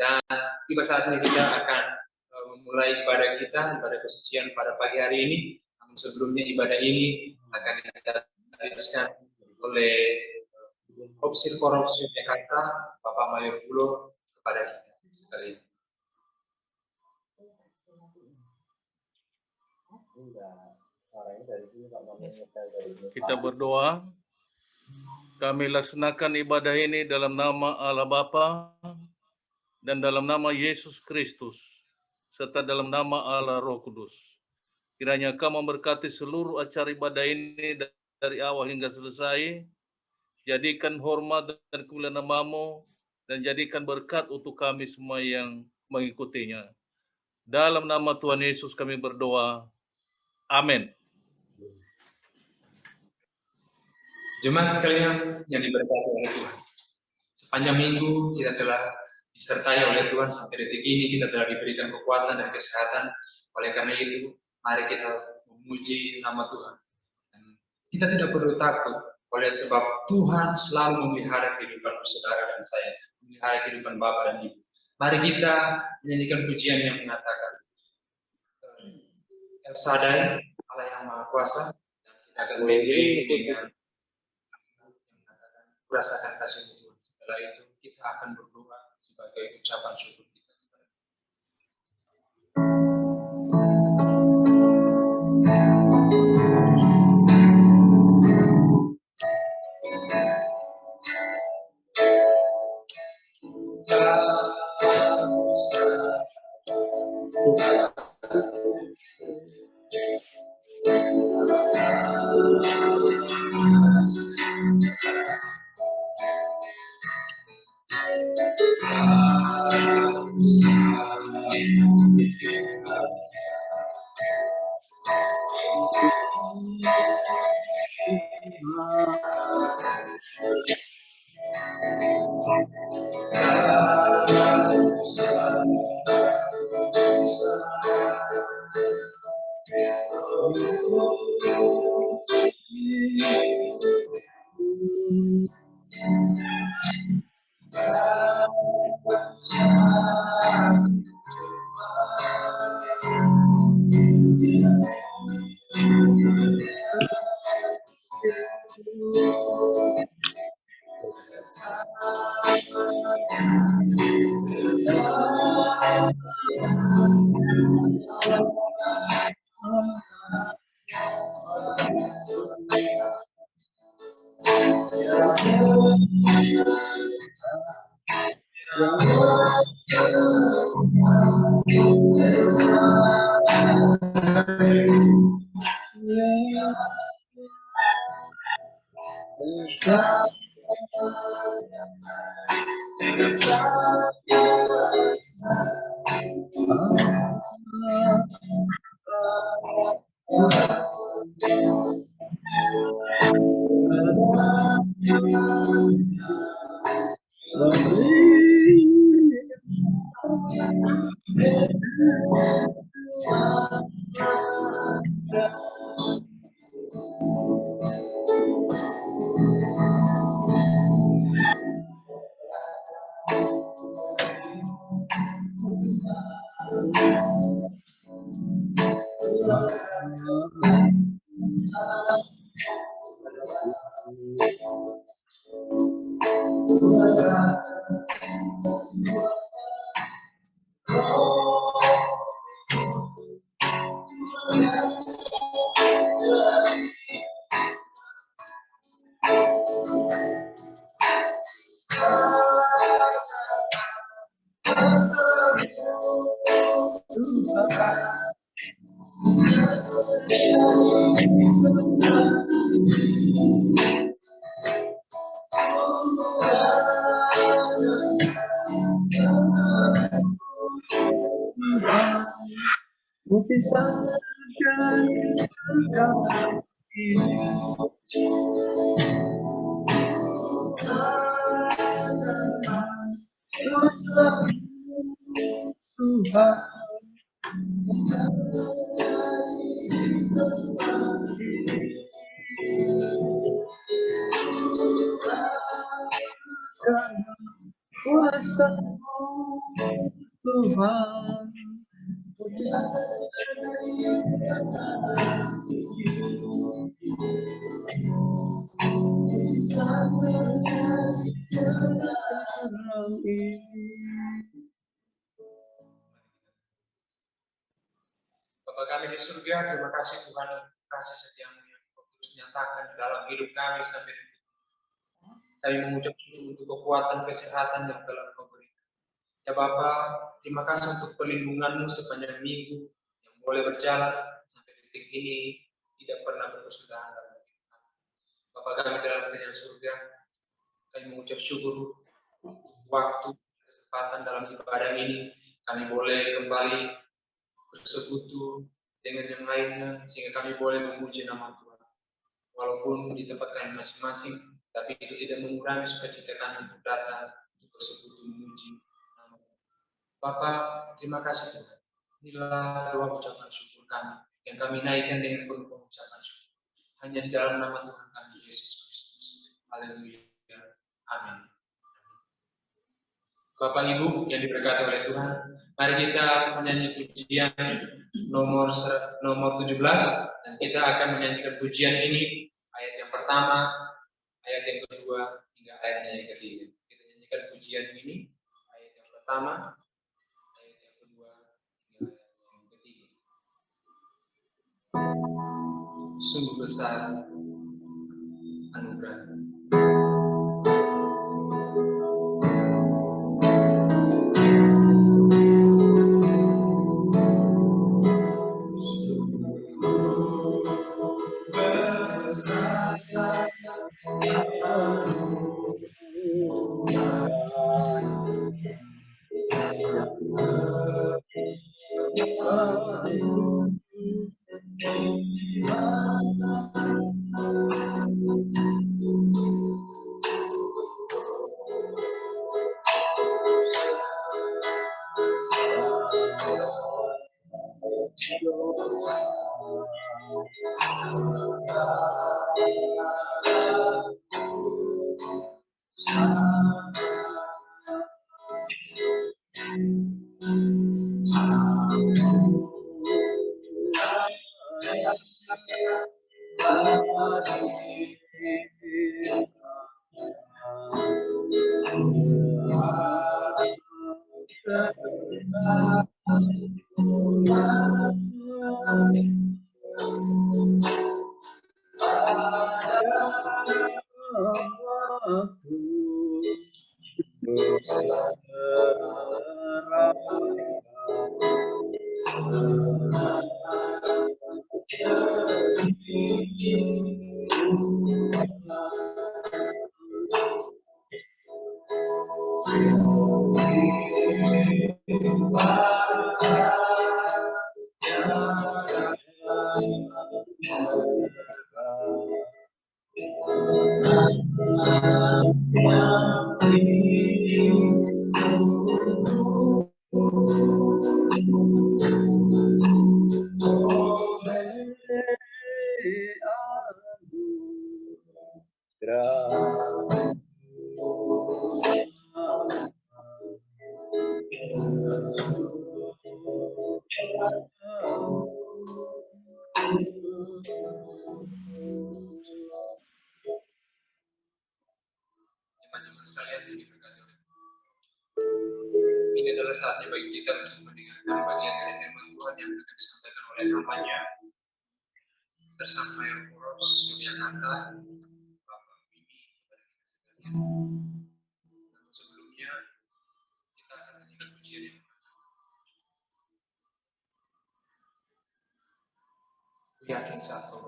Dan tiba saatnya kita akan memulai ibadah kita, ibadah kesucian pada pagi hari ini. Namun sebelumnya ibadah ini akan kita habiskan oleh Opsi Korupsi Jakarta, Bapak Mayor Pulo kepada kita sekalian. Kita berdoa. Kami laksanakan ibadah ini dalam nama Allah Bapa dan dalam nama Yesus Kristus, serta dalam nama Allah Roh Kudus. Kiranya Kau memberkati seluruh acara ibadah ini dari awal hingga selesai. Jadikan hormat dan kemuliaan nama-Mu, dan jadikan berkat untuk kami semua yang mengikutinya. Dalam nama Tuhan Yesus kami berdoa. Amin. Jemaat sekalian yang diberkati oleh Tuhan. Sepanjang minggu kita telah disertai oleh Tuhan sampai detik ini, kita telah diberikan kekuatan dan kesehatan. Oleh karena itu, mari kita memuji nama Tuhan. Dan kita tidak perlu takut, oleh sebab Tuhan selalu memelihara kehidupan saudara dan saya, memelihara kehidupan Bapak dan Ibu. Mari kita menyanyikan pujian yang mengatakan, El Shaddai, Allah yang Maha Kuasa, dan kita akan mengiringi dengan merasakan kasih Tuhan. Setelah itu kita akan berdoa sebagai ucapan syukur kita. Tuhan. Bapa kami di surga, terima kasih Tuhan, kasih setiamu yang Kau terus nyatakan di dalam hidup kami sampai detik ini. Kami mengucap syukur untuk kekuatan, kesehatan yang telah Kau berikan. Ya Bapa, terima kasih untuk perlindungan-Mu sepanjang minggu yang boleh berjalan sampai detik ini, tidak pernah berkesudahan dalam hidup kami. Bapa kami dalam kerajaan surga, kami mengucap syukur untuk waktu, kesempatan dalam ibadah ini, kami boleh kembali bersekutu dengan yang lainnya, sehingga kami boleh memuji nama Tuhan. Walaupun di tempat kami masing-masing, tapi itu tidak mengurangi sukacita kami untuk datang, untuk bersekutu memuji nama Tuhan. Bapa, terima kasih Tuhan. Inilah doa ucapan syukur kami, yang kami naikkan dengan penuh pengucapan syukur. Hanya di dalam nama Tuhan kami, Yesus Kristus. Haleluya. Amin. Bapak Ibu yang diberkati oleh Tuhan, mari kita menyanyi pujian nomor 17, dan kita akan menyanyikan pujian ini ayat yang pertama, ayat yang kedua, hingga ayat yang ketiga. Kita nyanyikan pujian ini ayat yang pertama, ayat yang kedua, hingga ayat yang ketiga. Sungguh besar anugerah. Jemaat-jemaat sekalian yang diberkati oleh Tuhan. Ini adalah saatnya bagi kita untuk mendengarkan bagian dari firman Tuhan yang akan disampaikan oleh kampanye bersama yang Poros Yogyakarta, Bapak Bibi, kepada kita sekalian. Namun sebelumnya, kita akan menyanyikan pujian yang pertama. Ku yakin satu.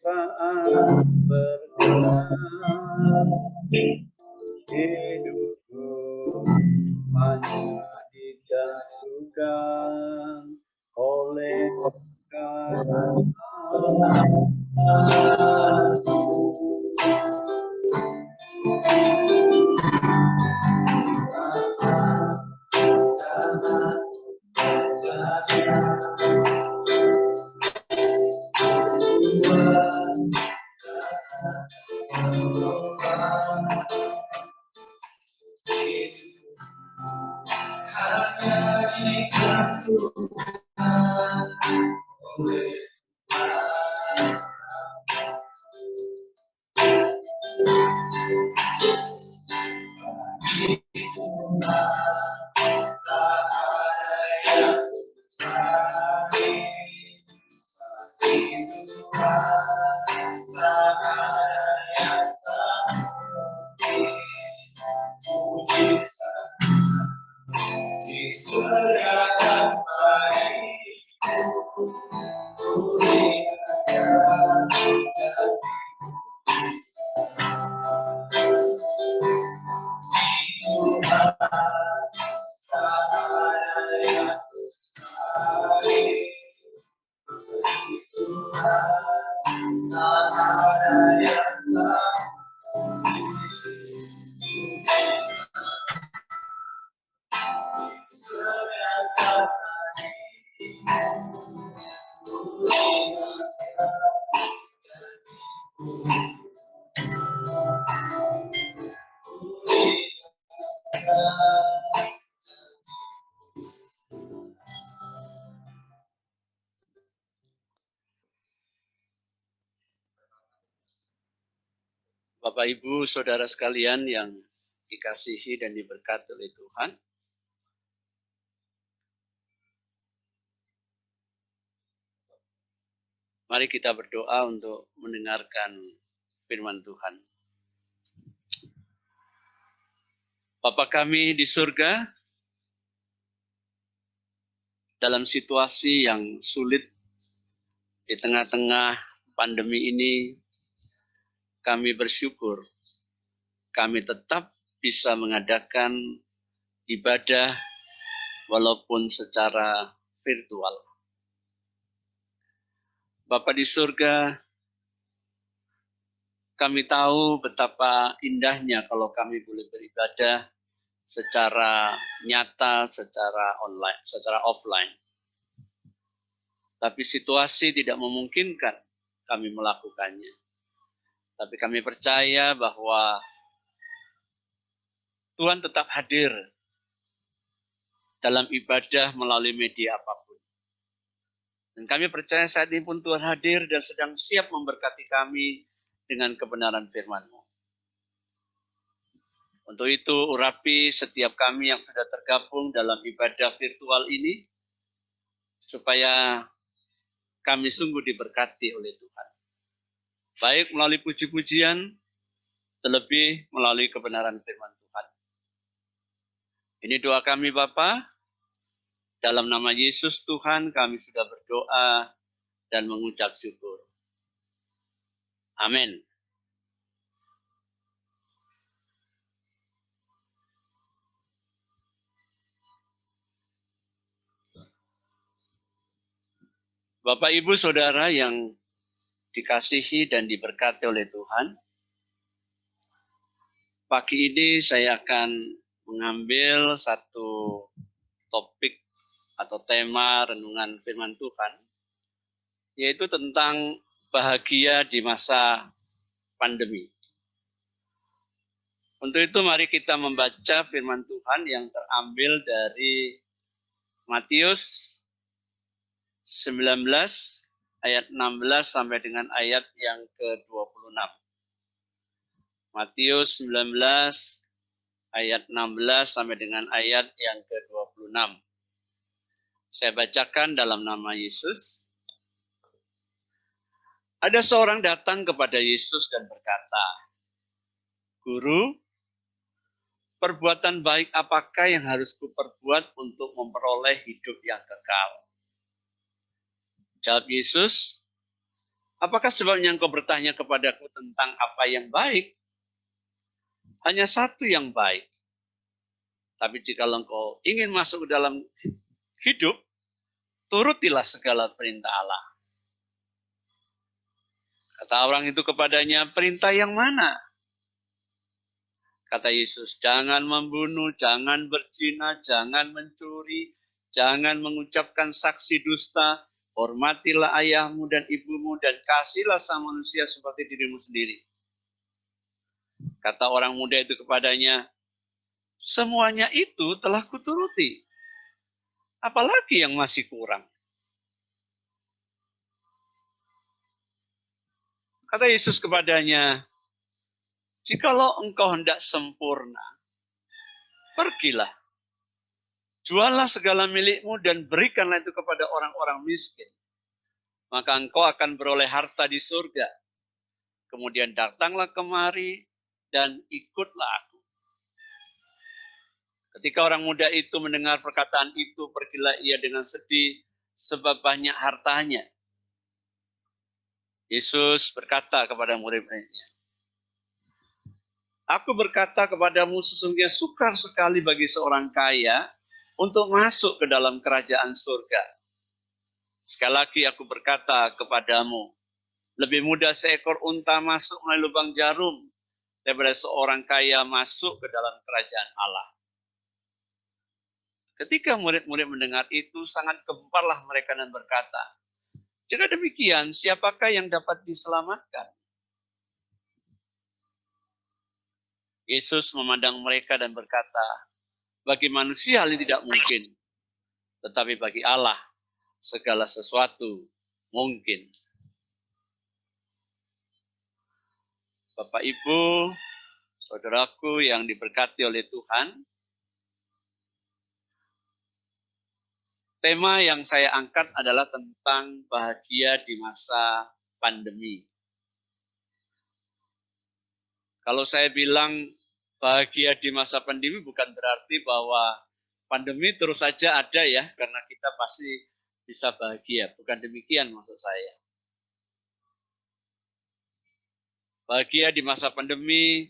Saat berjalan hidupku hanya dijatuhkan oleh kasih Bapak, Ibu, Saudara sekalian yang dikasihi dan diberkati oleh Tuhan. Mari kita berdoa untuk mendengarkan firman Tuhan. Bapa kami di surga, dalam situasi yang sulit di tengah-tengah pandemi ini, kami bersyukur kami tetap bisa mengadakan ibadah walaupun secara virtual. Bapa di surga, kami tahu betapa indahnya kalau kami boleh beribadah secara nyata, secara online, secara offline. Tapi situasi tidak memungkinkan kami melakukannya. Tapi kami percaya bahwa Tuhan tetap hadir dalam ibadah melalui media apapun. Dan kami percaya saat ini pun Tuhan hadir dan sedang siap memberkati kami dengan kebenaran firman-Mu. Untuk itu, urapi setiap kami yang sudah tergabung dalam ibadah virtual ini, supaya kami sungguh diberkati oleh Tuhan. Baik melalui puji-pujian, terlebih melalui kebenaran firman Tuhan. Ini doa kami Bapa. Dalam nama Yesus Tuhan kami sudah berdoa dan mengucap syukur. Amin. Bapak, Ibu, Saudara yang dikasihi dan diberkati oleh Tuhan, pagi ini saya akan mengambil satu topik atau tema renungan firman Tuhan, yaitu tentang bahagia di masa pandemi. Untuk itu mari kita membaca firman Tuhan yang terambil dari Matius 19 ayat 16 sampai dengan ayat yang ke-26. Matius 19 ayat 16 sampai dengan ayat yang ke-26. Saya bacakan dalam nama Yesus. Ada seorang datang kepada Yesus dan berkata, "Guru, perbuatan baik apakah yang harus kuperbuat untuk memperoleh hidup yang kekal?" Jawab Yesus, "Apakah sebabnya engkau bertanya kepadaku tentang apa yang baik? Hanya satu yang baik. Tapi jika engkau ingin masuk ke dalam hidup, turutilah segala perintah Allah." Kata orang itu kepadanya, "Perintah yang mana?" Kata Yesus, "Jangan membunuh, jangan berzina, jangan mencuri, jangan mengucapkan saksi dusta, hormatilah ayahmu dan ibumu, dan kasihlah sama manusia seperti dirimu sendiri." Kata orang muda itu kepadanya, "Semuanya itu telah kuturuti. Apalagi yang masih kurang?" Kata Yesus kepadanya, "Jikalau engkau hendak sempurna, pergilah, jualah segala milikmu dan berikanlah itu kepada orang-orang miskin. Maka engkau akan beroleh harta di surga. Kemudian datanglah kemari dan ikutlah aku." Ketika orang muda itu mendengar perkataan itu, pergilah ia dengan sedih sebab banyak hartanya. Yesus berkata kepada murid-muridnya, "Aku berkata kepadamu, sesungguhnya sukar sekali bagi seorang kaya untuk masuk ke dalam kerajaan surga. Sekali lagi aku berkata kepadamu, Lebih mudah seekor unta masuk melalui lubang jarum daripada seorang kaya masuk ke dalam kerajaan Allah. Ketika murid-murid mendengar itu, sangat gemparlah mereka dan berkata, jika demikian, siapakah yang dapat diselamatkan? Yesus memandang mereka dan berkata, bagi manusia hal ini tidak mungkin, tetapi bagi Allah segala sesuatu mungkin. Bapak, Ibu, saudaraku yang diberkati oleh Tuhan, tema yang saya angkat adalah tentang bahagia di masa pandemi. Kalau saya bilang bahagia di masa pandemi bukan berarti bahwa pandemi terus saja ada ya, karena kita pasti bisa bahagia. Bukan demikian maksud saya. Bahagia di masa pandemi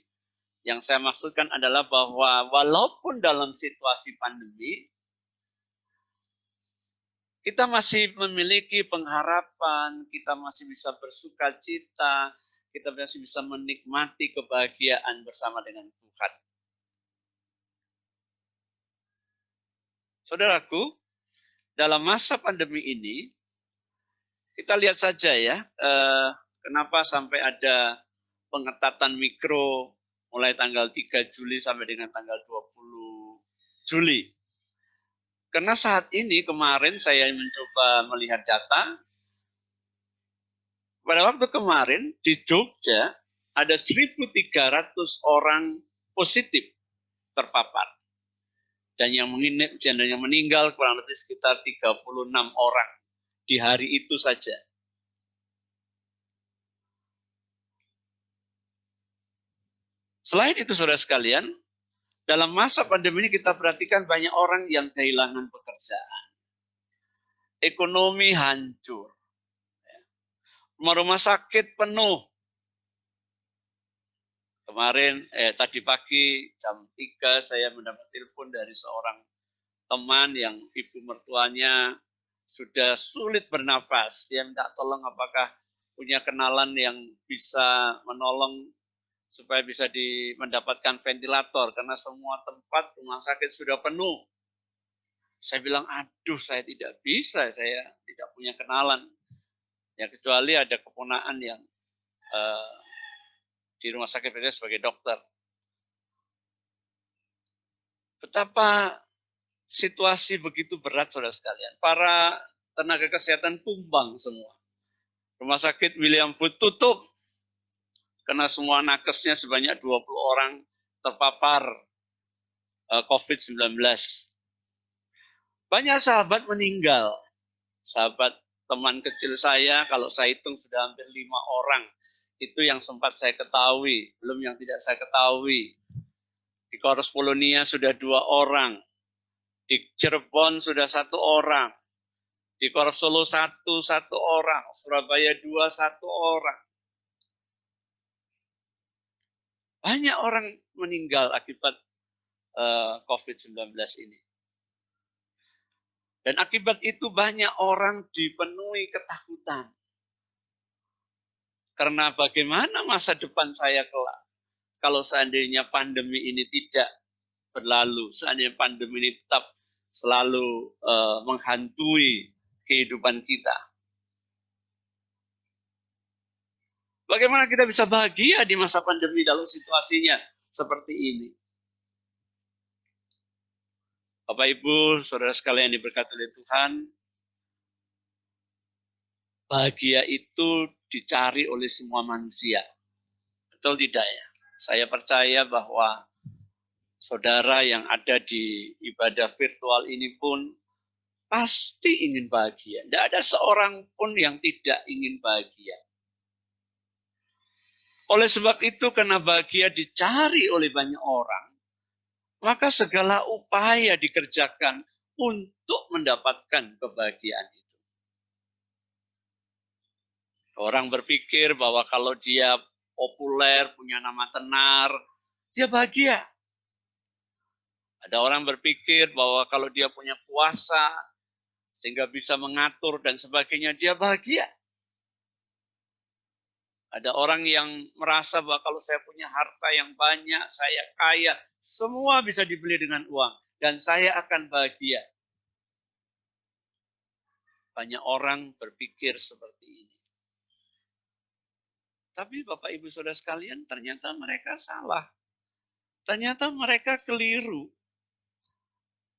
yang saya maksudkan adalah bahwa walaupun dalam situasi pandemi, kita masih memiliki pengharapan, kita masih bisa bersuka cita, kita masih bisa menikmati kebahagiaan bersama dengan Tuhan. Saudaraku, dalam masa pandemi ini, kita lihat saja ya, kenapa sampai ada pengetatan mikro mulai tanggal 3 Juli sampai dengan tanggal 20 Juli. Karena saat ini kemarin saya mencoba melihat data, pada waktu kemarin di Jogja ada 1.300 orang positif terpapar. Dan yang meninggal kurang lebih sekitar 36 orang di hari itu saja. Selain itu saudara sekalian, dalam masa pandemi ini kita perhatikan banyak orang yang kehilangan pekerjaan. Ekonomi hancur. Rumah sakit penuh. Kemarin, tadi pagi jam 3 saya mendapat telepon dari seorang teman yang ibu mertuanya sudah sulit bernafas. Dia minta tolong apakah punya kenalan yang bisa menolong supaya bisa mendapatkan ventilator karena semua tempat rumah sakit sudah penuh. Saya bilang, aduh saya tidak bisa, saya tidak punya kenalan. Ya kecuali ada keponakan yang di rumah sakit sebagai dokter. Betapa situasi begitu berat saudara sekalian. Para tenaga kesehatan tumbang semua. Rumah sakit William Booth tutup karena semua nakesnya sebanyak 20 orang terpapar COVID-19. Banyak sahabat meninggal. Sahabat teman kecil saya, kalau saya hitung sudah hampir 5 orang. Itu yang sempat saya ketahui, belum yang tidak saya ketahui. Di Korus Polonia sudah 2 orang. Di Cirebon sudah 1 orang. Di Korus Solo 1 orang. Surabaya 2 1 orang. Banyak orang meninggal akibat COVID-19 ini. Dan akibat itu banyak orang dipenuhi ketakutan. Karena bagaimana masa depan saya kelak? Kalau seandainya pandemi ini tidak berlalu, seandainya pandemi ini tetap selalu menghantui kehidupan kita. Bagaimana kita bisa bahagia di masa pandemi dalam situasinya seperti ini? Bapak, Ibu, saudara sekalian diberkati oleh Tuhan, bahagia itu dicari oleh semua manusia. Betul tidak ya? Saya percaya bahwa saudara yang ada di ibadah virtual ini pun pasti ingin bahagia. Tidak ada seorang pun yang tidak ingin bahagia. Oleh sebab itu, karena bahagia dicari oleh banyak orang, maka segala upaya dikerjakan untuk mendapatkan kebahagiaan itu. Orang berpikir bahwa kalau dia populer, punya nama tenar, dia bahagia. Ada orang berpikir bahwa kalau dia punya kuasa, sehingga bisa mengatur dan sebagainya, dia bahagia. Ada orang yang merasa bahwa kalau saya punya harta yang banyak, saya kaya, semua bisa dibeli dengan uang, dan saya akan bahagia. Banyak orang berpikir seperti ini. Tapi Bapak Ibu Saudara sekalian, ternyata mereka salah. Ternyata mereka keliru.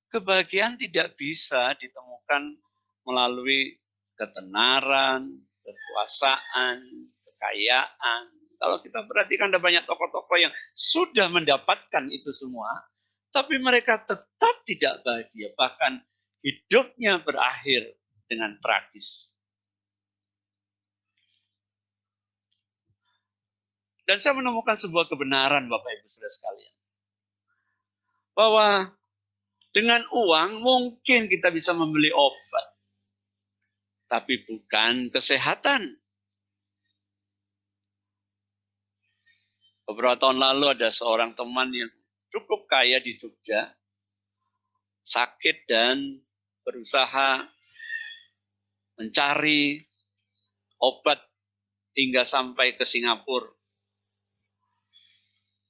Kebahagiaan tidak bisa ditemukan melalui ketenaran, kekuasaan, kekayaan. Kalau kita perhatikan ada banyak tokoh-tokoh yang sudah mendapatkan itu semua, tapi mereka tetap tidak bahagia. Bahkan hidupnya berakhir dengan tragis. Dan saya menemukan sebuah kebenaran Bapak Ibu Saudara sekalian. Bahwa dengan uang mungkin kita bisa membeli obat. Tapi bukan kesehatan. Beberapa tahun lalu ada seorang teman yang cukup kaya di Jogja. Sakit dan berusaha mencari obat hingga sampai ke Singapura.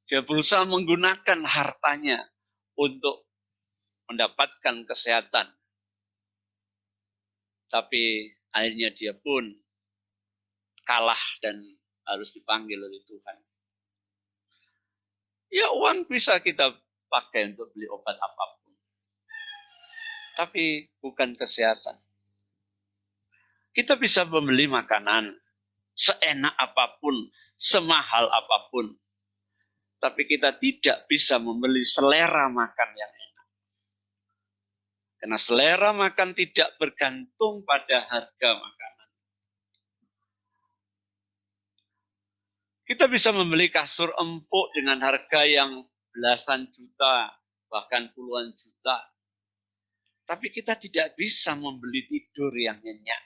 Dia berusaha menggunakan hartanya untuk mendapatkan kesehatan. Tapi akhirnya dia pun kalah dan harus dipanggil oleh Tuhan. Ya uang bisa kita pakai untuk beli obat apapun. Tapi bukan kesehatan. Kita bisa membeli makanan seenak apapun, semahal apapun. Tapi kita tidak bisa membeli selera makan yang enak. Karena selera makan tidak bergantung pada harga makanan. Kita bisa membeli kasur empuk dengan harga yang belasan juta, bahkan puluhan juta. Tapi kita tidak bisa membeli tidur yang nyenyak.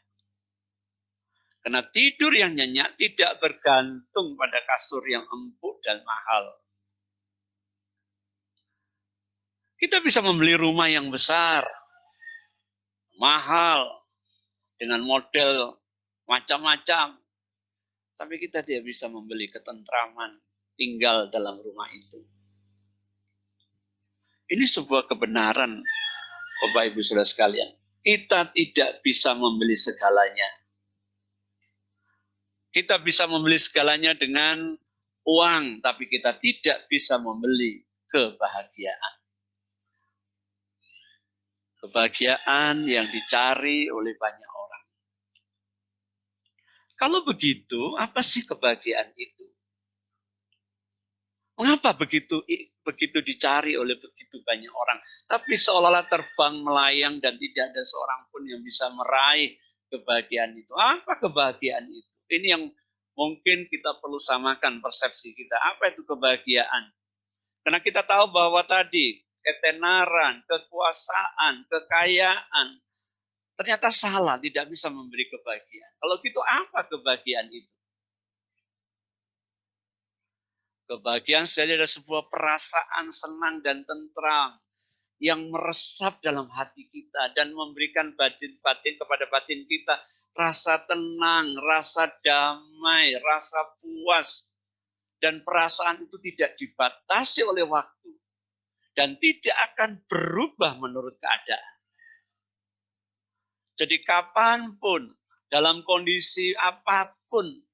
Karena tidur yang nyenyak tidak bergantung pada kasur yang empuk dan mahal. Kita bisa membeli rumah yang besar, mahal, dengan model macam-macam. Tapi kita tidak bisa membeli ketentraman tinggal dalam rumah itu. Ini sebuah kebenaran, Bapak Ibu Saudara sekalian. Kita tidak bisa membeli segalanya. Kita bisa membeli segalanya dengan uang, tapi kita tidak bisa membeli kebahagiaan. Kebahagiaan yang dicari oleh banyak orang. Kalau begitu, apa sih kebahagiaan itu? Mengapa begitu dicari oleh begitu banyak orang? Tapi seolah-olah terbang melayang dan tidak ada seorang pun yang bisa meraih kebahagiaan itu. Apa kebahagiaan itu? Ini yang mungkin kita perlu samakan persepsi kita. Apa itu kebahagiaan? Karena kita tahu bahwa tadi ketenaran, kekuasaan, kekayaan ternyata salah, tidak bisa memberi kebahagiaan. Kalau gitu apa kebahagiaan itu? Kebahagiaan sejati adalah sebuah perasaan senang dan tentram yang meresap dalam hati kita dan memberikan batin-batin kepada batin kita rasa tenang, rasa damai, rasa puas. Dan perasaan itu tidak dibatasi oleh waktu dan tidak akan berubah menurut keadaan. Jadi kapanpun, dalam kondisi apapun,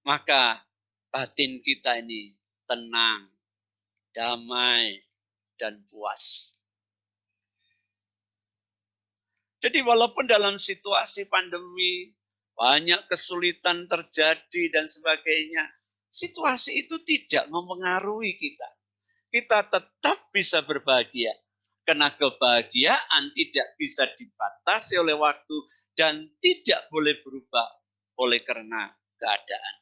maka batin kita ini tenang, damai, dan puas. Jadi walaupun dalam situasi pandemi, banyak kesulitan terjadi dan sebagainya, situasi itu tidak mempengaruhi kita. Kita tetap bisa berbahagia. Karena kebahagiaan tidak bisa dibatasi oleh waktu dan tidak boleh berubah oleh karena keadaan.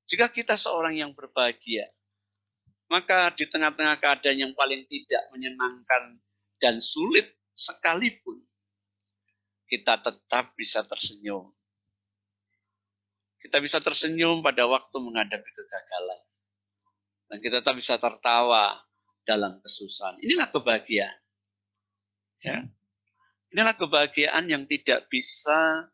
Jika kita seorang yang berbahagia, maka di tengah-tengah keadaan yang paling tidak menyenangkan dan sulit sekalipun, kita tetap bisa tersenyum. Kita bisa tersenyum pada waktu menghadapi kegagalan. Dan kita tetap bisa tertawa dalam kesusahan. Inilah kebahagiaan. Ya. Inilah kebahagiaan yang tidak bisa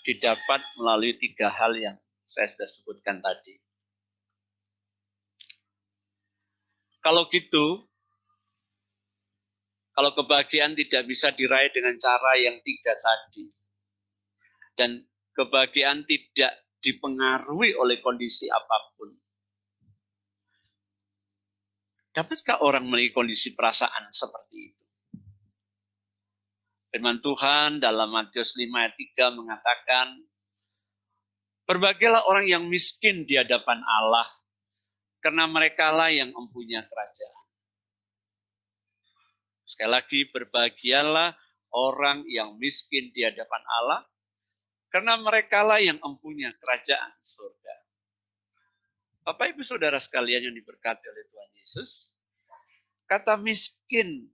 didapat melalui 3 hal yang saya sudah sebutkan tadi. Kalau gitu, kalau kebahagiaan tidak bisa diraih dengan cara yang 3 tadi, dan kebahagiaan tidak dipengaruhi oleh kondisi apapun, dapatkah orang memiliki kondisi perasaan seperti itu? Firman Tuhan dalam Matius 5 ayat 3 mengatakan, berbahagialah orang yang miskin di hadapan Allah, karena merekalah yang mempunyai kerajaan. Sekali lagi, berbahagialah orang yang miskin di hadapan Allah, karena merekalah yang mempunyai kerajaan surga. Bapak Ibu Saudara sekalian yang diberkati oleh Tuhan Yesus, kata miskin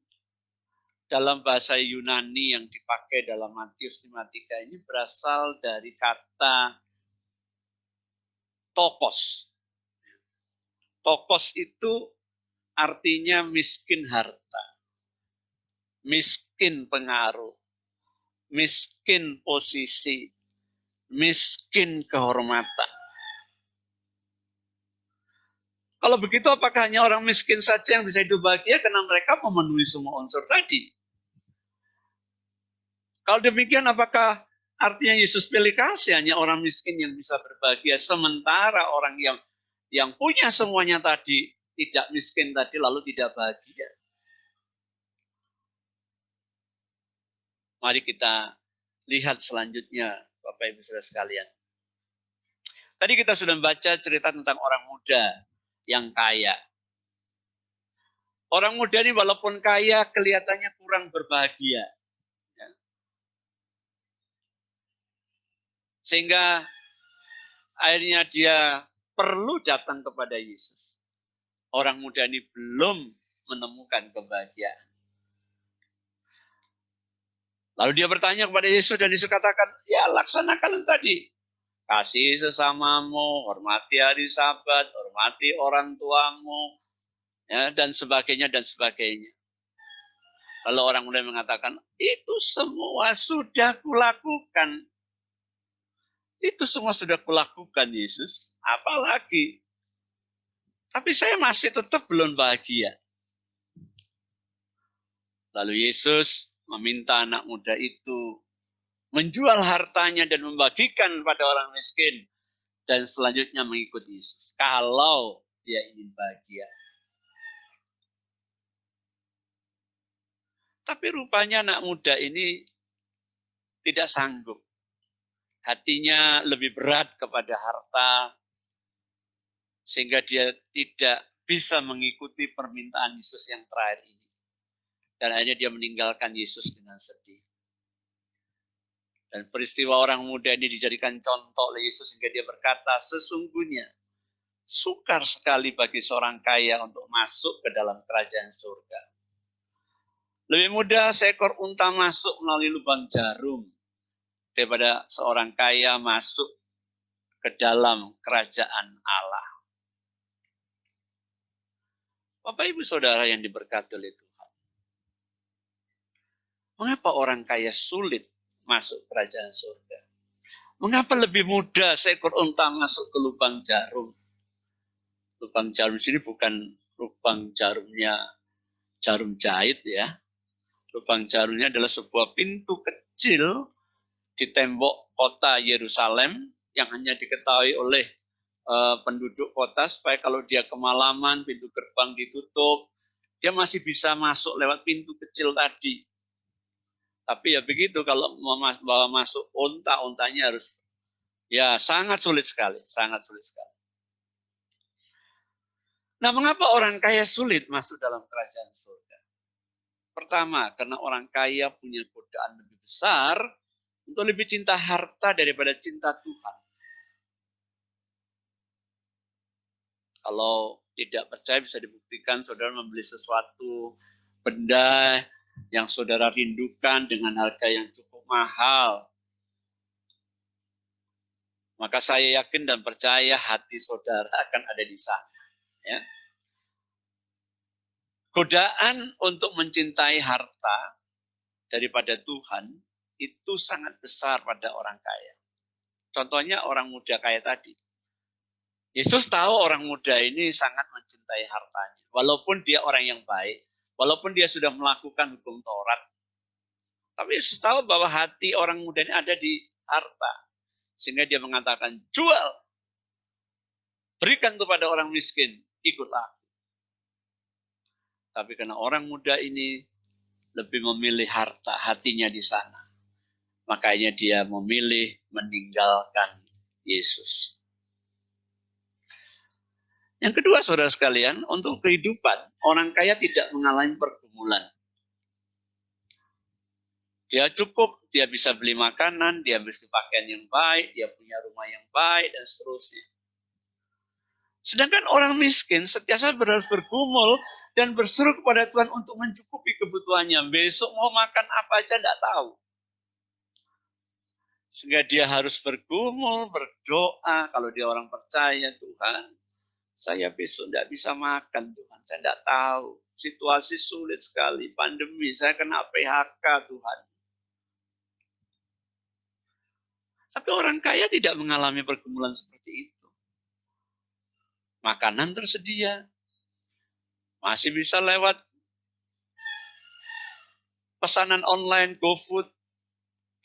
dalam bahasa Yunani yang dipakai dalam Matius 5:3 ini berasal dari kata tokos. Tokos itu artinya miskin harta, miskin pengaruh, miskin posisi, miskin kehormatan. Kalau begitu apakah hanya orang miskin saja yang bisa hidup bahagia karena mereka memenuhi semua unsur tadi? Kalau demikian apakah artinya Yesus pilih kasih hanya orang miskin yang bisa berbahagia, sementara orang yang punya semuanya tadi tidak miskin tadi lalu tidak bahagia? Mari kita lihat selanjutnya, Bapak Ibu Saudara sekalian. Tadi kita sudah membaca cerita tentang orang muda yang kaya. Orang muda ini walaupun kaya kelihatannya kurang berbahagia. Ya. Sehingga akhirnya dia perlu datang kepada Yesus. Orang muda ini belum menemukan kebahagiaan. Lalu dia bertanya kepada Yesus dan Yesus katakan, ya laksanakan tadi. Kasih sesamamu, hormati hari Sabat, hormati orang tuamu, ya, dan sebagainya, dan sebagainya. Lalu orang muda mengatakan, itu semua sudah kulakukan. Itu semua sudah kulakukan, Yesus. Apalagi? Tapi saya masih tetap belum bahagia. Lalu Yesus meminta anak muda itu menjual hartanya dan membagikan pada orang miskin. Dan selanjutnya mengikuti Yesus. Kalau dia ingin bahagia. Tapi rupanya anak muda ini tidak sanggup. Hatinya lebih berat kepada harta. Sehingga dia tidak bisa mengikuti permintaan Yesus yang terakhir ini. Dan akhirnya dia meninggalkan Yesus dengan sedih. Dan peristiwa orang muda ini dijadikan contoh oleh Yesus sehingga dia berkata, sesungguhnya sukar sekali bagi seorang kaya untuk masuk ke dalam kerajaan surga. Lebih mudah seekor unta masuk melalui lubang jarum daripada seorang kaya masuk ke dalam kerajaan Allah. Bapak Ibu Saudara yang diberkati oleh Tuhan. Mengapa orang kaya sulit masuk kerajaan surga? Mengapa lebih mudah seekor unta masuk ke lubang jarum? Lubang jarum sini bukan lubang jarumnya jarum jahit ya. Lubang jarumnya adalah sebuah pintu kecil di tembok kota Yerusalem yang hanya diketahui oleh penduduk kota supaya kalau dia kemalaman, pintu gerbang ditutup, dia masih bisa masuk lewat pintu kecil tadi. Tapi ya begitu, kalau bawa masuk untanya harus, ya sangat sulit sekali, sangat sulit sekali. Nah, mengapa orang kaya sulit masuk dalam kerajaan surga? Pertama, karena orang kaya punya godaan lebih besar untuk lebih cinta harta daripada cinta Tuhan. Kalau tidak percaya bisa dibuktikan saudara membeli sesuatu benda yang saudara rindukan dengan harga yang cukup mahal. Maka saya yakin dan percaya hati saudara akan ada di sana. Ya. Godaan untuk mencintai harta daripada Tuhan itu sangat besar pada orang kaya. Contohnya orang muda kaya tadi. Yesus tahu orang muda ini sangat mencintai hartanya. Walaupun dia orang yang baik, walaupun dia sudah melakukan hukum Taurat, tapi Yesus tahu bahwa hati orang muda ini ada di harta. Sehingga dia mengatakan, jual, berikan kepada orang miskin, ikutlah. Tapi karena orang muda ini lebih memilih harta, hatinya di sana. Makanya dia memilih meninggalkan Yesus. Yang kedua, saudara sekalian, untuk kehidupan, orang kaya tidak mengalami pergumulan. Dia cukup, dia bisa beli makanan, dia bisa pakaian yang baik, dia punya rumah yang baik, dan seterusnya. Sedangkan orang miskin setiap saat harus bergumul dan berseru kepada Tuhan untuk mencukupi kebutuhannya. Besok mau makan apa aja tidak tahu. Sehingga dia harus bergumul, berdoa. Kalau dia orang percaya, Tuhan, saya besok tidak bisa makan, Tuhan. Saya tidak tahu. Situasi sulit sekali. Pandemi, saya kena PHK, Tuhan. Tapi orang kaya tidak mengalami pergumulan seperti itu. Makanan tersedia. Masih bisa lewat pesanan online, GoFood,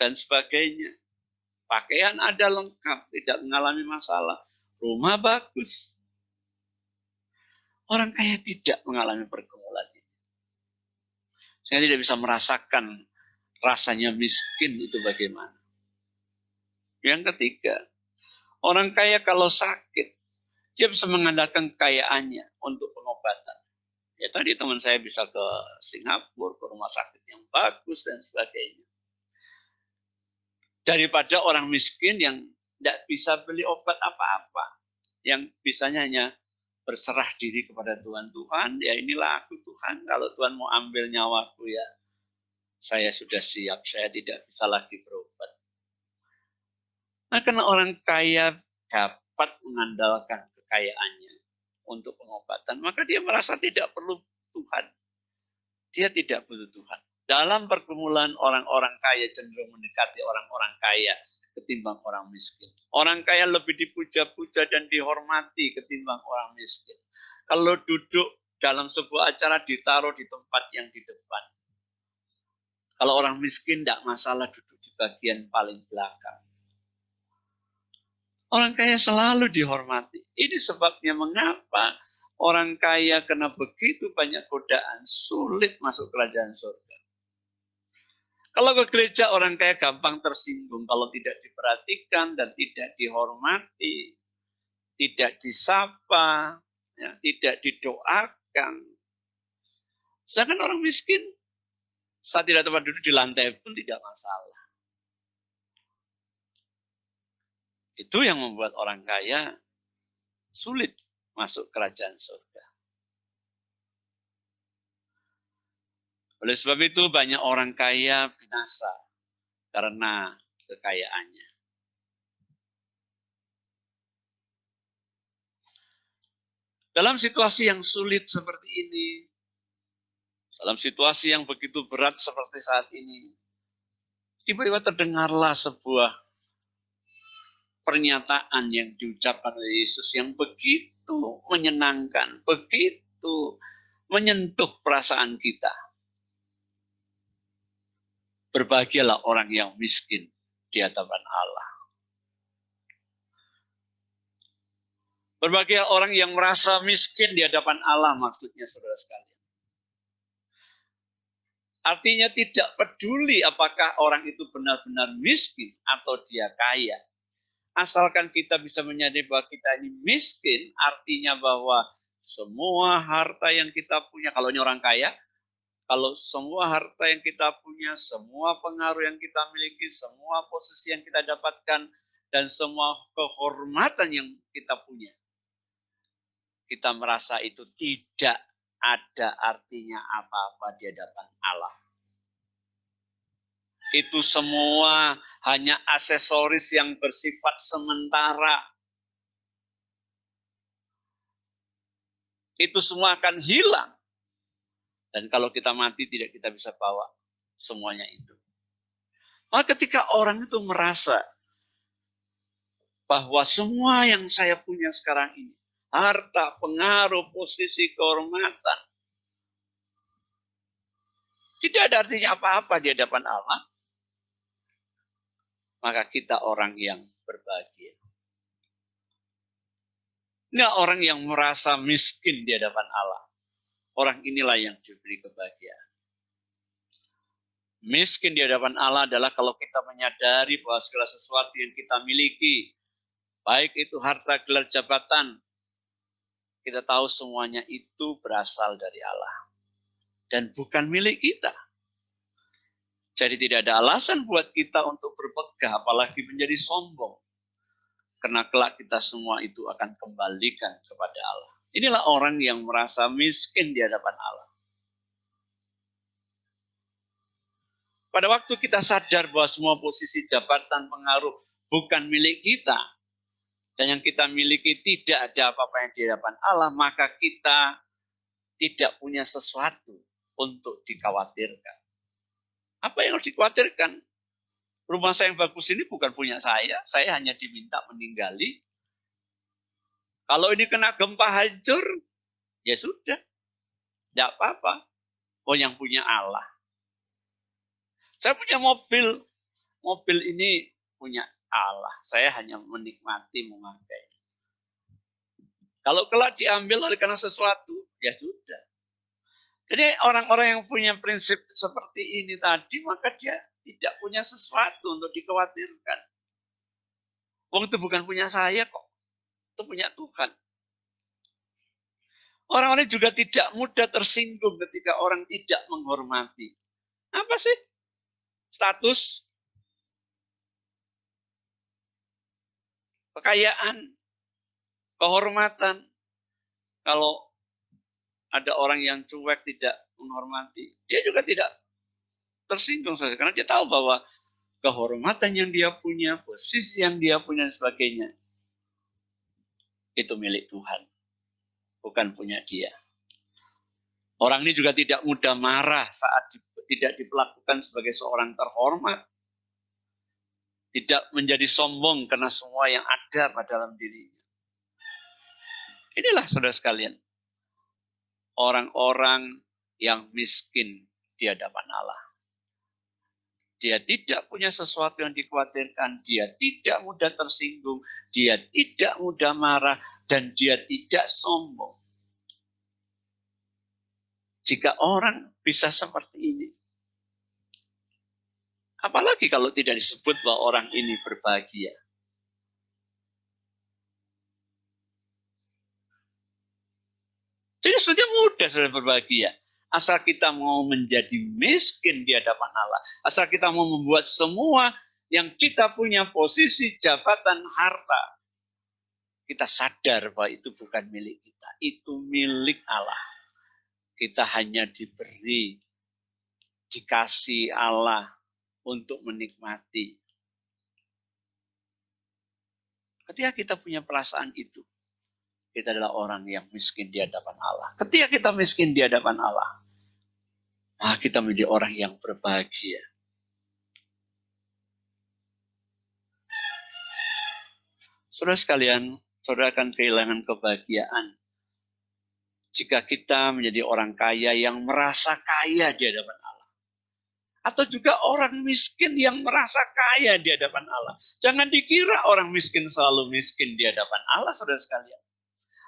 dan sebagainya. Pakaian ada lengkap, tidak mengalami masalah. Rumah bagus. Orang kaya tidak mengalami pergumulan ini. Saya tidak bisa merasakan rasanya miskin itu bagaimana. Yang ketiga, orang kaya kalau sakit, dia bisa mengandalkan kekayaannya untuk pengobatan. Ya tadi teman saya bisa ke Singapura, ke rumah sakit yang bagus dan sebagainya. Daripada orang miskin yang tidak bisa beli obat apa-apa. Yang bisanya hanya berserah diri kepada Tuhan. Tuhan, ya inilah aku Tuhan. Kalau Tuhan mau ambil nyawaku ya, saya sudah siap. Saya tidak bisa lagi berobat. Nah, karena orang kaya dapat mengandalkan kekayaannya untuk pengobatan, maka dia merasa tidak perlu Tuhan. Dia tidak butuh Tuhan. Dalam pergumulan, orang-orang kaya cenderung mendekati orang-orang kaya ketimbang orang miskin. Orang kaya lebih dipuja-puja dan dihormati ketimbang orang miskin. Kalau duduk dalam sebuah acara ditaruh di tempat yang di depan. Kalau orang miskin tidak masalah duduk di bagian paling belakang. Orang kaya selalu dihormati. Ini sebabnya mengapa orang kaya kena begitu banyak godaan, sulit masuk kerajaan surga. Kalau ke gereja orang kaya gampang tersinggung kalau tidak diperhatikan dan tidak dihormati, tidak disapa, ya, tidak didoakan. Sedangkan orang miskin saat tidak tempat duduk di lantai pun tidak masalah. Itu yang membuat orang kaya sulit masuk kerajaan surga. Oleh sebab itu banyak orang kaya binasa karena kekayaannya. Dalam situasi yang sulit seperti ini, dalam situasi yang begitu berat seperti saat ini, tiba-tiba terdengarlah sebuah pernyataan yang diucapkan oleh Yesus yang begitu menyenangkan, begitu menyentuh perasaan kita. Berbahagialah orang yang miskin di hadapan Allah. Berbahagia orang yang merasa miskin di hadapan Allah, maksudnya saudara sekalian. Artinya tidak peduli apakah orang itu benar-benar miskin atau dia kaya. Asalkan kita bisa menyadari bahwa kita ini miskin, artinya bahwa semua harta yang kita punya, kalau ini orang kaya, kalau semua harta yang kita punya, semua pengaruh yang kita miliki, semua posisi yang kita dapatkan, dan semua kehormatan yang kita punya, kita merasa itu tidak ada artinya apa-apa di hadapan Allah. Itu semua hanya aksesoris yang bersifat sementara. Itu semua akan hilang. Dan kalau kita mati tidak kita bisa bawa semuanya itu. Maka ketika orang itu merasa bahwa semua yang saya punya sekarang ini, harta, pengaruh, posisi, kehormatan, tidak ada artinya apa-apa di hadapan Allah, maka kita orang yang berbahagia. Ini orang yang merasa miskin di hadapan Allah. Orang inilah yang diberi kebahagiaan. Miskin di hadapan Allah adalah kalau kita menyadari bahwa segala sesuatu yang kita miliki, baik itu harta, gelar, jabatan, kita tahu semuanya itu berasal dari Allah. Dan bukan milik kita. Jadi tidak ada alasan buat kita untuk berpegah, apalagi menjadi sombong. Karena kelak kita semua itu akan kembalikan kepada Allah. Inilah orang yang merasa miskin di hadapan Allah. Pada waktu kita sadar bahwa semua posisi jabatan pengaruh bukan milik kita, dan yang kita miliki tidak ada apa-apa yang di hadapan Allah, maka kita tidak punya sesuatu untuk dikhawatirkan. Apa yang harus dikhawatirkan? Rumah saya yang bagus ini bukan punya saya hanya diminta meninggali. Kalau ini kena gempa hancur, ya sudah, tidak apa-apa. Oh, yang punya Allah. Saya punya mobil ini punya Allah. Saya hanya menikmati memakai. Kalau kelak diambil oleh karena sesuatu, ya sudah. Jadi orang-orang yang punya prinsip seperti ini tadi, maka dia tidak punya sesuatu untuk dikhawatirkan. Wong itu bukan punya saya kok. Itu punya Tuhan. Orang-orang juga tidak mudah tersinggung ketika orang tidak menghormati. Apa sih? Status, kekayaan, kehormatan. Kalau ada orang yang cuek tidak menghormati, dia juga tidak tersinggung saja. Karena dia tahu bahwa kehormatan yang dia punya, posisi yang dia punya, dan sebagainya, itu milik Tuhan. Bukan punya dia. Orang ini juga tidak mudah marah saat tidak diperlakukan sebagai seorang terhormat. Tidak menjadi sombong karena semua yang ada pada dalam dirinya. Inilah saudara sekalian. Orang-orang yang miskin di hadapan Allah. Dia tidak punya sesuatu yang dikhawatirkan. Dia tidak mudah tersinggung. Dia tidak mudah marah. Dan dia tidak sombong. Jika orang bisa seperti ini. Apalagi kalau tidak disebut bahwa orang ini berbahagia. Jadi sudah mudah sudah berbahagia. Asal kita mau menjadi miskin di hadapan Allah. Asal kita mau membuat semua yang kita punya posisi, jabatan, harta. Kita sadar bahwa itu bukan milik kita. Itu milik Allah. Kita hanya diberi, dikasih Allah untuk menikmati. Ketika kita punya perasaan itu, kita adalah orang yang miskin di hadapan Allah. Ketika kita miskin di hadapan Allah, maka kita menjadi orang yang berbahagia. Saudara sekalian, saudara akan kehilangan kebahagiaan jika kita menjadi orang kaya yang merasa kaya di hadapan Allah. Atau juga orang miskin yang merasa kaya di hadapan Allah. Jangan dikira orang miskin selalu miskin di hadapan Allah, saudara sekalian.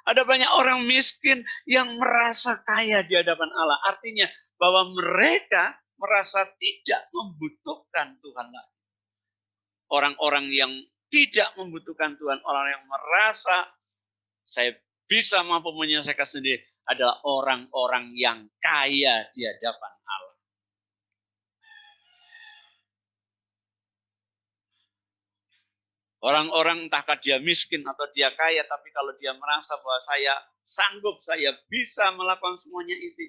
Ada banyak orang miskin yang merasa kaya di hadapan Allah. Artinya bahwa mereka merasa tidak membutuhkan Tuhan lagi. Orang-orang yang tidak membutuhkan Tuhan, orang yang merasa saya bisa mampu menyelesaikan sendiri, adalah orang-orang yang kaya di hadapan Allah. Orang-orang entahkah dia miskin atau dia kaya, tapi kalau dia merasa bahwa saya sanggup, saya bisa melakukan semuanya itu.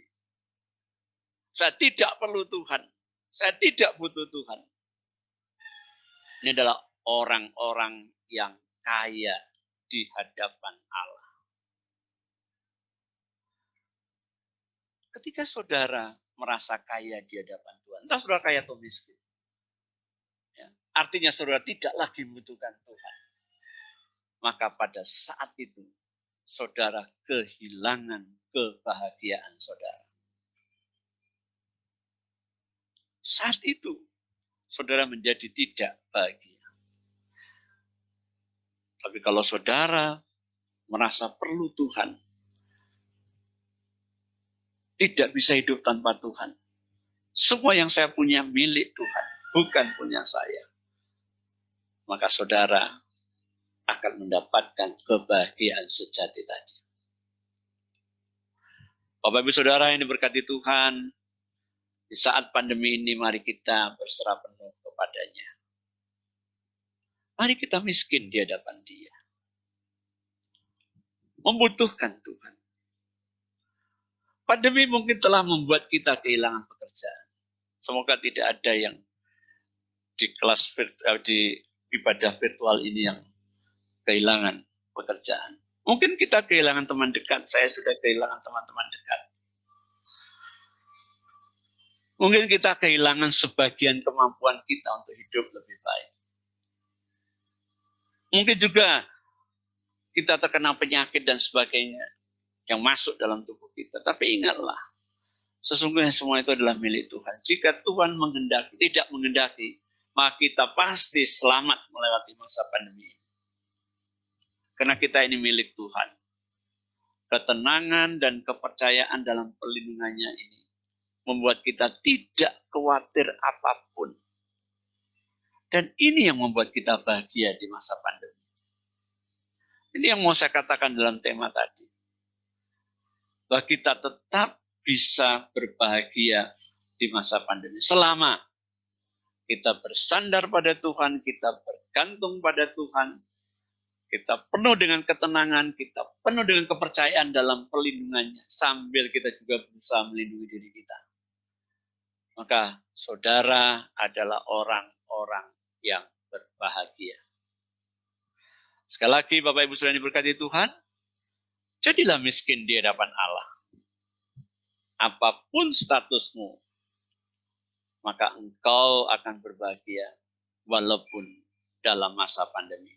Saya tidak perlu Tuhan. Saya tidak butuh Tuhan. Ini adalah orang-orang yang kaya di hadapan Allah. Ketika saudara merasa kaya di hadapan Tuhan, entah saudara kaya atau miskin, ya, artinya saudara tidak lagi membutuhkan Tuhan. maka pada saat itu saudara kehilangan kebahagiaan saudara. Saat itu saudara menjadi tidak bahagia. Tapi kalau saudara merasa perlu Tuhan, tidak bisa hidup tanpa Tuhan. Semua yang saya punya milik Tuhan, bukan punya saya. Maka saudara akan mendapatkan kebahagiaan sejati tadi. Bapak Ibu Saudara yang diberkati Tuhan, di saat pandemi ini mari kita berserah penuh kepadanya. Mari kita miskin di hadapan Dia. Membutuhkan Tuhan. Pandemi mungkin telah membuat kita kehilangan pekerjaan. Semoga tidak ada yang di kelas di ibadah virtual ini yang kehilangan pekerjaan. Mungkin kita kehilangan teman dekat. Saya sudah kehilangan teman-teman dekat. Mungkin kita kehilangan sebagian kemampuan kita untuk hidup lebih baik. Mungkin juga kita terkena penyakit dan sebagainya yang masuk dalam tubuh kita. Tapi ingatlah, sesungguhnya semua itu adalah milik Tuhan. Jika Tuhan menghendaki, tidak menghendaki, maka kita pasti selamat melewati masa pandemi ini. Karena kita ini milik Tuhan. Ketenangan dan kepercayaan dalam perlindungannya ini membuat kita tidak khawatir apapun. Dan ini yang membuat kita bahagia di masa pandemi. Ini yang mau saya katakan dalam tema tadi. Bahwa kita tetap bisa berbahagia di masa pandemi. Selama kita bersandar pada Tuhan, kita bergantung pada Tuhan, kita penuh dengan ketenangan, kita penuh dengan kepercayaan dalam perlindungannya, sambil kita juga berusaha melindungi diri kita. Maka saudara adalah orang-orang yang berbahagia. Sekali lagi Bapak Ibu Saudara yang diberkati Tuhan, jadilah miskin di hadapan Allah. Apapun statusmu, maka engkau akan berbahagia walaupun dalam masa pandemi.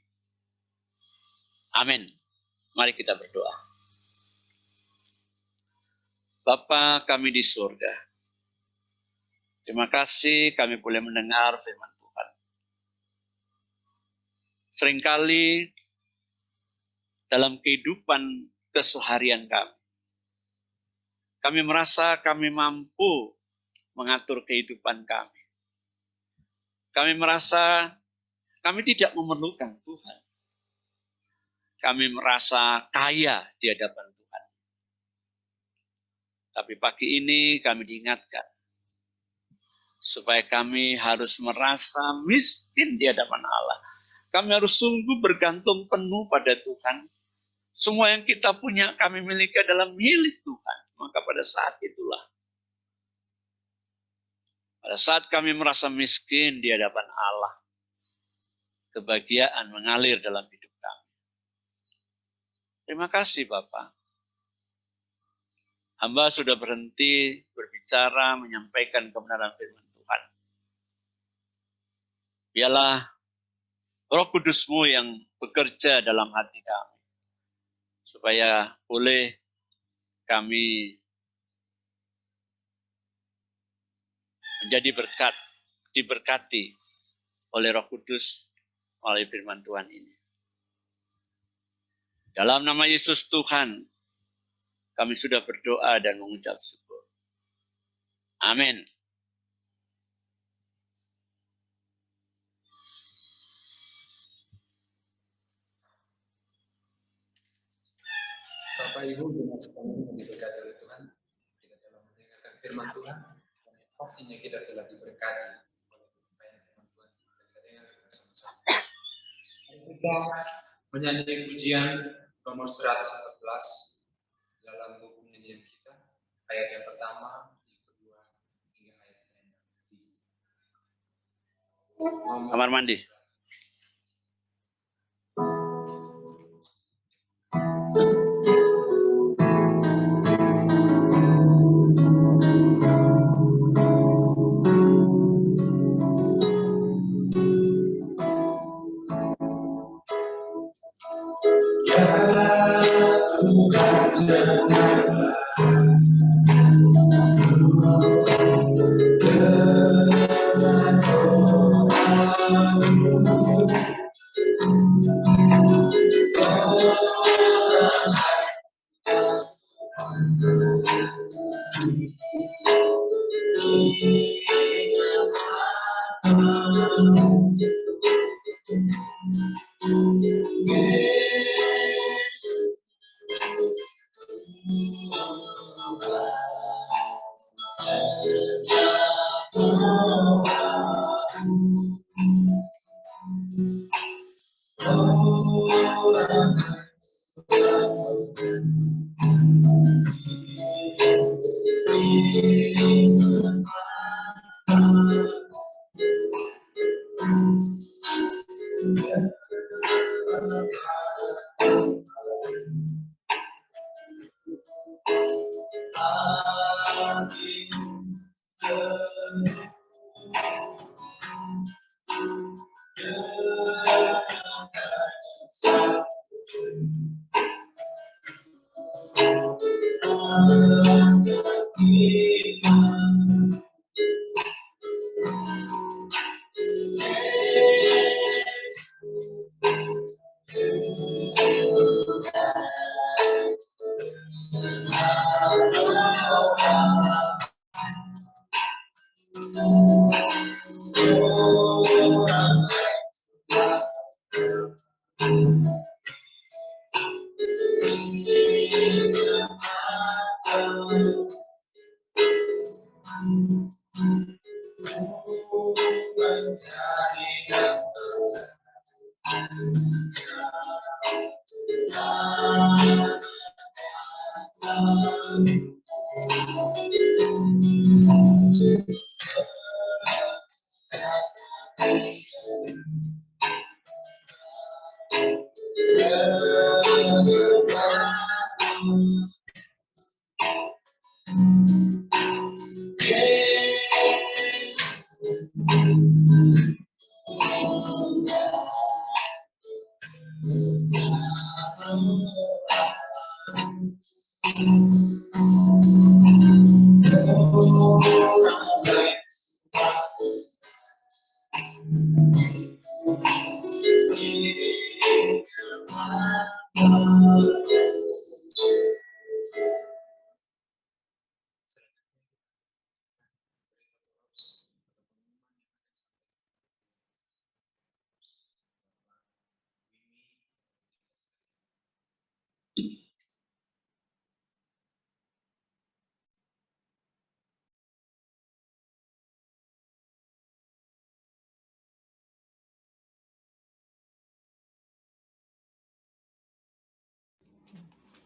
Amin. Mari kita berdoa. Bapa kami di surga, terima kasih kami boleh mendengar firman Tuhan. Seringkali dalam kehidupan keseharian kami merasa kami mampu mengatur kehidupan kami. Kami merasa kami tidak memerlukan Tuhan. Kami merasa kaya di hadapan Tuhan. Tapi pagi ini kami diingatkan supaya kami harus merasa miskin di hadapan Allah. Kami harus sungguh bergantung penuh pada Tuhan. Semua yang kita punya kami miliki adalah milik Tuhan. Maka pada saat itulah, pada saat kami merasa miskin di hadapan Allah, kebahagiaan mengalir dalam hidup kami. Terima kasih Bapak. Hamba sudah berhenti berbicara, menyampaikan kebenaran firman Tuhan. Biarlah Roh Kudus-Mu yang bekerja dalam hati kami, supaya boleh kami menjadi berkat, diberkati oleh Roh Kudus melalui firman Tuhan ini. Dalam nama Yesus Tuhan, kami sudah berdoa dan mengucap syukur. Amin. Bapak Ibu jemaat sekalian yang diberkati oleh Tuhan, kita telah mendengarkan firman Tuhan, dan pastinya kita telah diberkati oleh firman Tuhan. Kita dengarkan bersama-sama. Kita menyanyi pujian nomor 114 dalam buku nyanyian kita, ayat yang pertama, yang kedua, hingga ayat yang ketiga. Kamar mandi.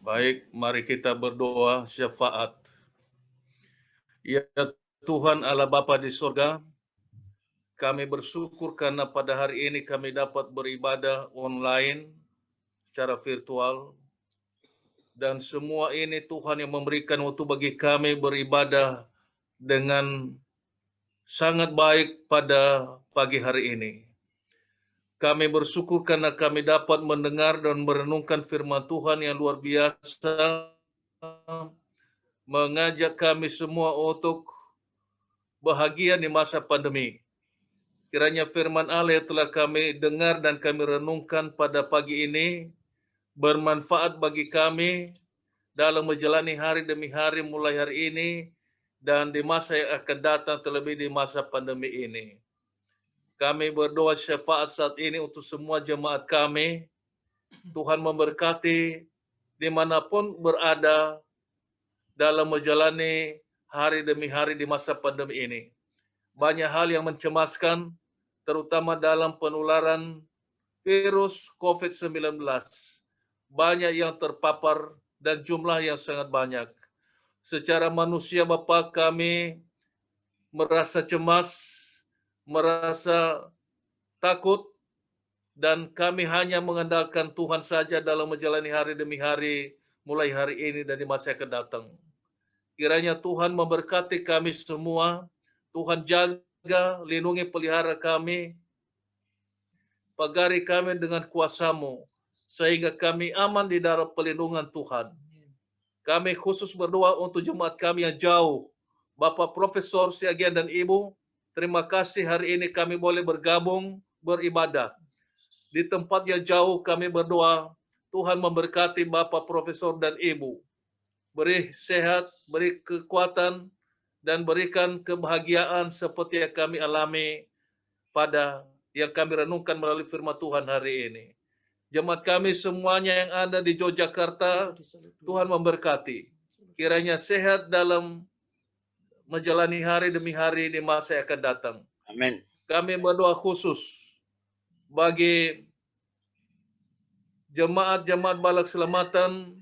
Baik, mari kita berdoa syafaat. Ya Tuhan Allah Bapa di surga, kami bersyukur karena pada hari ini kami dapat beribadah online secara virtual. Dan semua ini Tuhan yang memberikan waktu bagi kami beribadah dengan sangat baik pada pagi hari ini. Kami bersyukur karena kami dapat mendengar dan merenungkan firman Tuhan yang luar biasa, mengajak kami semua untuk bahagia di masa pandemi. Kiranya firman Allah yang telah kami dengar dan kami renungkan pada pagi ini bermanfaat bagi kami dalam menjalani hari demi hari mulai hari ini dan di masa yang akan datang, terlebih di masa pandemi ini. Kami berdoa syafaat saat ini untuk semua jemaat kami. Tuhan memberkati dimanapun berada dalam menjalani hari demi hari di masa pandemi ini. Banyak hal yang mencemaskan, terutama dalam penularan virus COVID-19. Banyak yang terpapar dan jumlah yang sangat banyak. Secara manusia Bapa, kami merasa cemas, merasa takut, dan kami hanya mengandalkan Tuhan saja dalam menjalani hari demi hari, mulai hari ini dan di masa yang akan datang. Kiranya Tuhan memberkati kami semua, Tuhan jaga, lindungi, pelihara kami, pagari kami dengan kuasa-Mu, sehingga kami aman di dalam pelindungan Tuhan. Kami khusus berdoa untuk jemaat kami yang jauh. Bapak Profesor Siagian dan Ibu, terima kasih hari ini kami boleh bergabung beribadah. Di tempat yang jauh kami berdoa, Tuhan memberkati Bapak Profesor dan Ibu. Beri sehat, beri kekuatan, dan berikan kebahagiaan seperti yang kami alami pada yang kami renungkan melalui firman Tuhan hari ini. Jemaat kami semuanya yang ada di Yogyakarta, Tuhan memberkati. Kiranya sehat dalam menjalani hari demi hari di masa yang akan datang. Amin. Kami berdoa khusus bagi jemaat-jemaat Balak Selamatan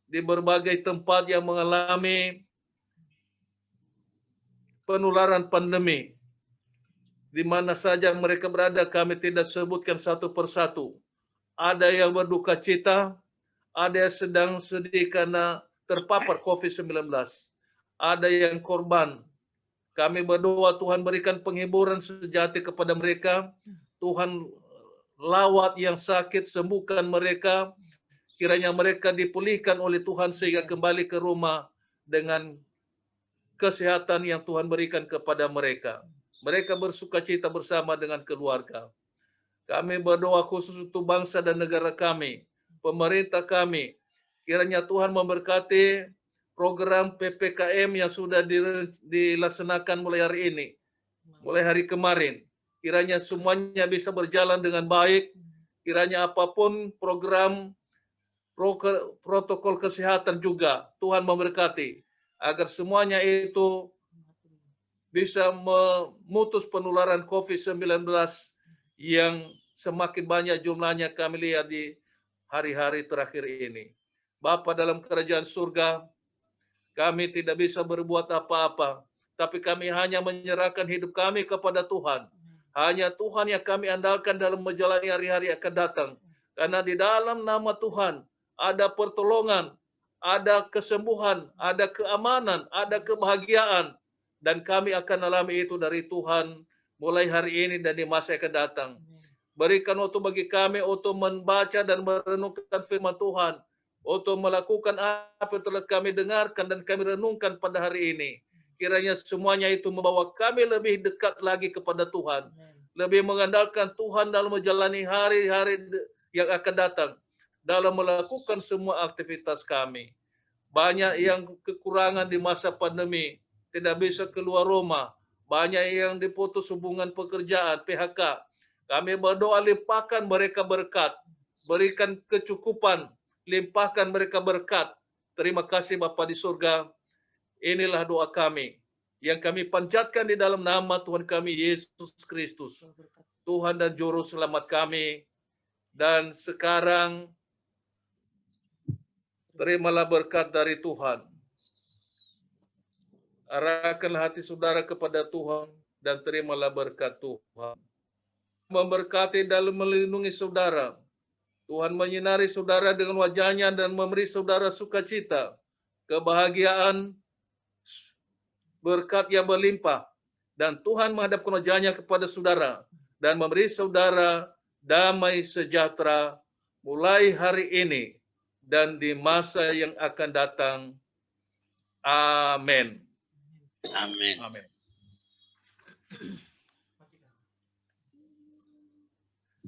di berbagai tempat yang mengalami penularan pandemi. Di mana saja mereka berada, kami tidak sebutkan satu persatu. Ada yang berduka cita, ada yang sedang sedih karena terpapar COVID-19. Ada yang korban. Kami berdoa Tuhan berikan penghiburan sejati kepada mereka. Tuhan lawat yang sakit, sembuhkan mereka. Kiranya mereka dipulihkan oleh Tuhan sehingga kembali ke rumah dengan kesehatan yang Tuhan berikan kepada mereka. Mereka bersuka cita bersama dengan keluarga. Kami berdoa khusus untuk bangsa dan negara kami, pemerintah kami. Kiranya Tuhan memberkati program PPKM yang sudah dilaksanakan mulai hari ini, mulai hari kemarin. Kiranya semuanya bisa berjalan dengan baik. Kiranya apapun program protokol kesehatan juga Tuhan memberkati agar semuanya itu bisa memutus penularan COVID-19 yang semakin banyak jumlahnya kami lihat di hari-hari terakhir ini. Bapa dalam kerajaan surga, kami tidak bisa berbuat apa-apa, tapi kami hanya menyerahkan hidup kami kepada Tuhan. Hanya Tuhan yang kami andalkan dalam menjalani hari-hari yang akan datang. Karena di dalam nama Tuhan ada pertolongan, ada kesembuhan, ada keamanan, ada kebahagiaan. Dan kami akan alami itu dari Tuhan mulai hari ini dan di masa yang akan datang. Berikan waktu bagi kami untuk membaca dan merenungkan firman Tuhan. Untuk melakukan apa yang telah kami dengarkan dan kami renungkan pada hari ini. Kiranya semuanya itu membawa kami lebih dekat lagi kepada Tuhan. Lebih mengandalkan Tuhan dalam menjalani hari-hari yang akan datang. Dalam melakukan semua aktivitas kami. Banyak yang kekurangan di masa pandemi. Tidak bisa keluar rumah. Banyak yang diputus hubungan pekerjaan, PHK. Kami berdoa limpahkan mereka berkat. Berikan kecukupan. Limpahkan mereka berkat. Terima kasih Bapa di surga. Inilah doa kami. Yang kami panjatkan di dalam nama Tuhan kami Yesus Kristus. Tuhan dan Juru Selamat kami. Dan sekarang terimalah berkat dari Tuhan. Arahkanlah hati saudara kepada Tuhan dan terimalah berkat Tuhan. Memberkati dalam melindungi saudara. Tuhan menyinari saudara dengan wajahnya dan memberi saudara sukacita, kebahagiaan, berkat yang berlimpah. Dan Tuhan menghadapkan wajahnya kepada saudara dan memberi saudara damai sejahtera mulai hari ini dan di masa yang akan datang. Amin. Amin. Amin.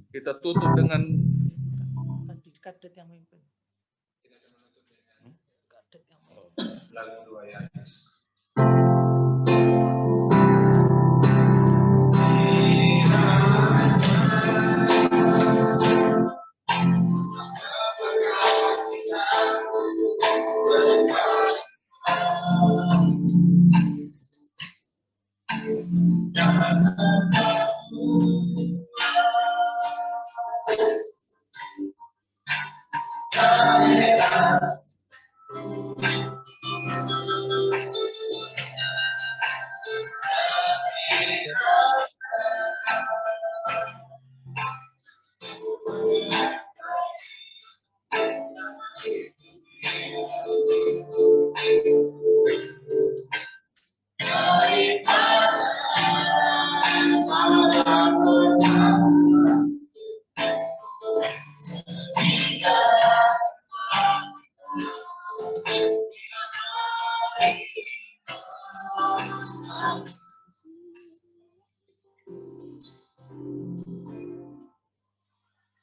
Kita tutup dengan Kadet yang mimpin. Kita akan menutup dengan Kadet yang mimpin. lagu 2 ya.